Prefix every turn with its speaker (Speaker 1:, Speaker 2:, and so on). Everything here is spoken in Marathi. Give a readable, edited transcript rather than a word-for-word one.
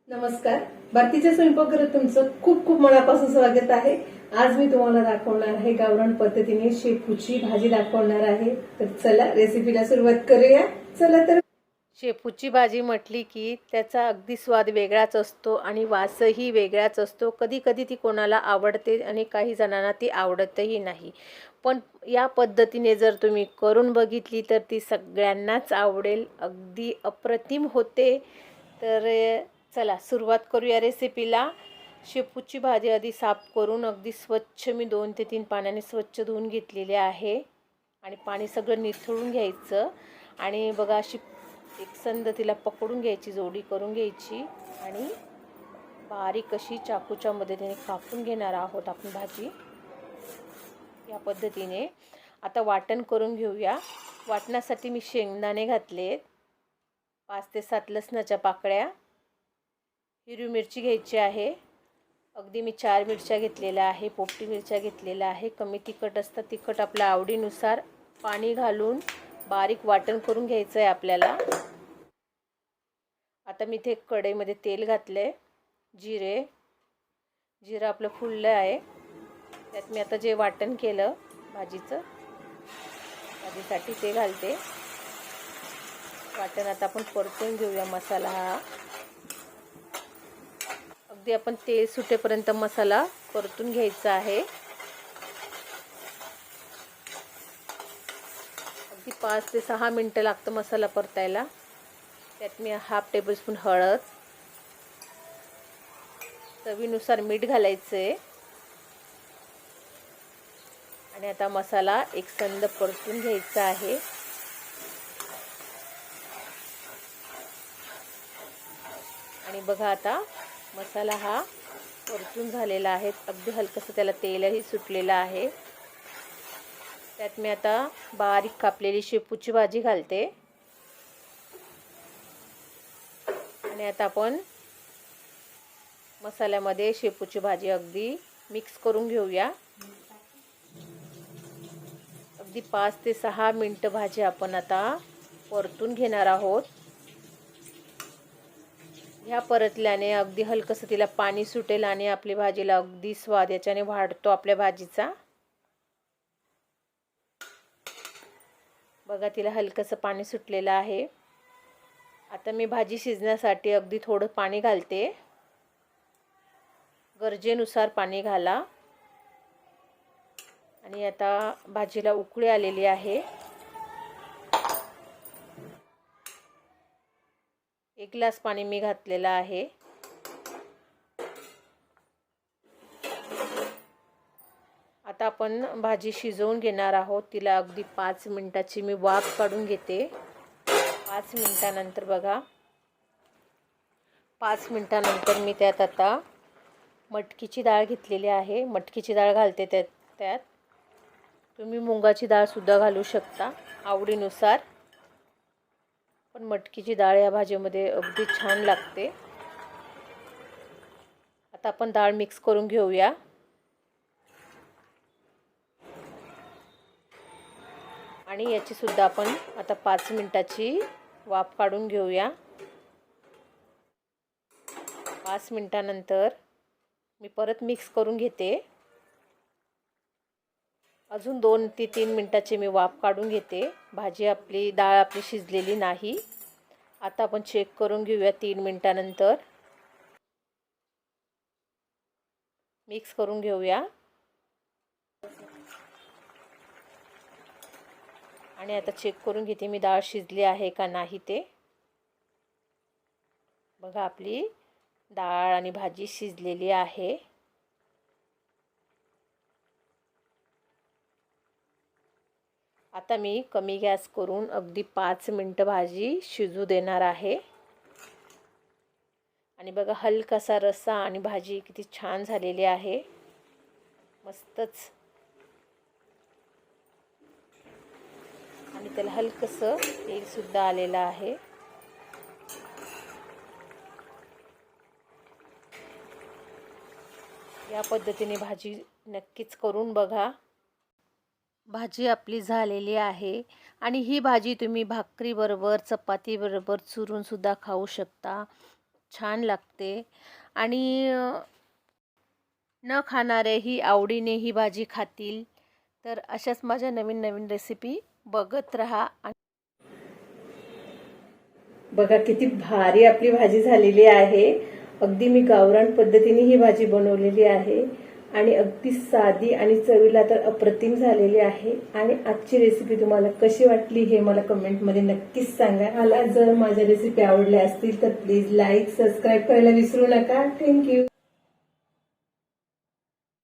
Speaker 1: नमस्कार. भारतीच्या स्वयंपाकघरात तुमचं खूप खूप मनापासून स्वागत आहे. आज मी तुम्हाला दाखवणार आहे गावरान पद्धतीने शेपूची भाजी दाखवणार आहे. तर चला रेसिपीला सुरुवात करूया. चला तर शेपूची भाजी म्हटली की त्याचा अगदी स्वाद वेगळाच असतो आणि वासही वेगळाच असतो. कधी कधी ती कोणाला आवडते आणि काही जणांना ती आवडतही नाही. पण या पद्धतीने जर तुम्ही करून बघितली तर ती सगळ्यांनाच आवडेल. अगदी अप्रतिम होते. तर चला सुरुवात करूया रेसिपीला. शेपूची भाजी आधी साफ करून अगदी स्वच्छ मी 2 ते 3 पाण्याने स्वच्छ धुवून घेतलेले आहे आणि पाणी सगळं निथळून घ्यायचं. आणि बघा अशी एकसंध तिला पकडून घ्यायची, जोडी करून घ्यायची आणि बारीक अशी चाकूच्या मदतीने कापून घेणार आहोत आपण भाजी या पद्धतीने. आता वाटण करून घेऊया. वाटण्यासाठी मी शेंगदाणे घातलेत, 5 ते 7 लसणाच्या पाकळ्या, हिरवी मिरची घ्यायची आहे. अगदी मी 4 मिरच्या घेतलेल्या आहे, पोपटी मिरच्या घेतलेल्या आहे. कमी तिखट असतं, तिखट आपल्या आवडीनुसार. पाणी घालून बारीक वाटण करून घ्यायचं आहे आपल्याला. आता मी इथे कढईमध्ये तेल घातले. जिरं आपलं फुललं आहे. त्यात मी आता जे वाटण केलं भाजीसाठी ते घालते. वाटण आता आपण परतून घेऊया. मसाला हा अगदी आपण तेल सुटेपर्यंत मसाला परतून घ्यायचा आहे. अगदी 5 ते 6 मिनटं लागतं मसाला परतायला. त्यात मी हाफ टेबलस्पून हळद, चवीनुसार मीठ घालायचं आहे आणि आता मसाला एकसंध परतून घ्यायचा आहे. आणि बघा आता मसाला हा परतून झालेला आहे. अगदी हलकंसं त्याला तेलही सुटलेलं आहे. त्यात मी आता बारीक कापलेली शेपूची भाजी घालते आणि आता आपण मसाल्यामध्ये शेपूची भाजी अगदी मिक्स करून घेऊया. अगदी 5 ते 6 मिनटं भाजी आपण आता परतून घेणार आहोत. ह्या परतल्याने अगदी हलकंसं तिला पाणी सुटेल आणि आपली भाजीला अगदी स्वाद याच्याने वाढतो आपल्या भाजीचा. बघा तिला हलकंसं पाणी सुटलेलं आहे. आता मी भाजी शिजण्यासाठी अगदी थोडं पाणी घालते. गरजेनुसार पाणी घाला. आणि आता भाजीला उकळी आलेली आहे. 1 ग्लास पाणी मी घातलेलं आहे. आता आपण भाजी शिजवून घेणार आहोत. तिला अगदी 5 मिनिटाची मी वाफ काढून घेते. 5 मिनिटानंतर बघा, 5 मिनिटानंतर मी त्यात आता मटकीची डाळ घेतलेली आहे. मटकीची डाळ घालते त्यात. तुम्ही मुगाची डाळसुद्धा घालू शकता आवडीनुसार, पण मटकीची डाळ या भाजीमध्ये अगदी छान लागते. आता आपण डाळ मिक्स करून घेऊया. आणि याची सुद्धा आपण आता 5 मिनिटाची वाफ काढून घेऊया. 5 मिनिटानंतर मी परत मिक्स करून घेते. अजून 2 ते 3 मिनिटाची मी वाफ काढून घेते. डाळ आपली शिजलेली नाही. आता आपण चेक करून घेऊया. 3 मिनिटानंतर मिक्स करून घेऊया. आणि आता चेक करून घेते मी डाळ शिजली आहे का नाही ते. बघा आपली डाळ आणि भाजी शिजलेली आहे. आता मी कमी गॅस करून अगदी 5 मिनिटं भाजी शिजू देणार आहे. आणि बघा हलकासा रस्सा आणि भाजी किती छान झालेली आहे. मस्तच. आणि त्याला हलकंसं तेलसुद्धा आलेलं आहे. या पद्धतीने भाजी नक्कीच करून बघा. भाजी आपली झालेली आहे आणि ही भाजी तुम्ही भाकरीबरोबर, चपातीबरोबर चुरूनसुद्धा खाऊ शकता.
Speaker 2: छान लागते आणि न खाणारेही आवडीने ही भाजी खातील. तर अशाच माझ्या नवीन नवीन रेसिपी बघत राहा.
Speaker 1: बघा किती भारी आपली भाजी झालेली आहे. अगदी मी गावरान पद्धतीने ही भाजी बनवलेली आहे आणि अगदी साधी आणि चवीला तर अप्रतिम झालेली आहे. आणि आजची रेसिपी तुम्हाला कशी वाटली हे मला कमेंटमध्ये नक्कीच सांगा. मला जर माझ्या रेसिपी आवडल्या असतील तर प्लीज लाईक सबस्क्राईब करायला विसरू नका. थँक्यू.